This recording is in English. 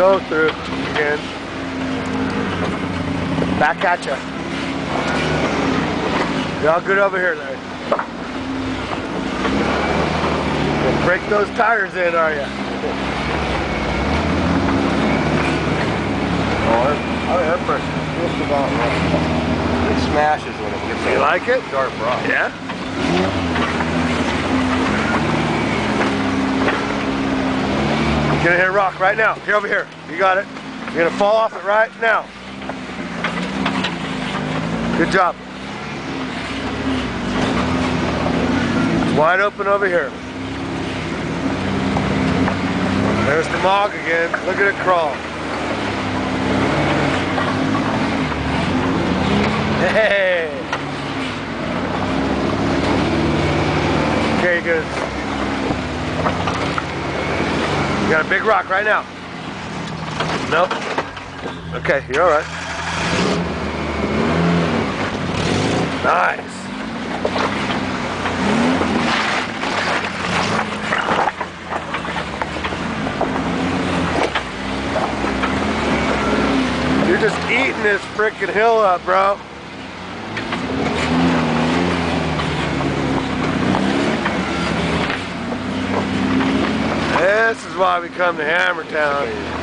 Go through again. Back at ya. Y'all good over here, Larry? Gonna break those tires in, are ya? Oh, air pressure is just about right. It smashes when it gets You like it? sharp rock. Yeah? Gonna hit a rock right now. Here, over here. You got it. You're gonna fall off it right now. Good job. It's wide open over here. There's the Mog again. Look at it crawl. Hey! Okay, good. You got a big rock right now. Nope. Okay, you're all right. Nice. You're just eating this freaking hill up, bro. This is why we come to Hammertown.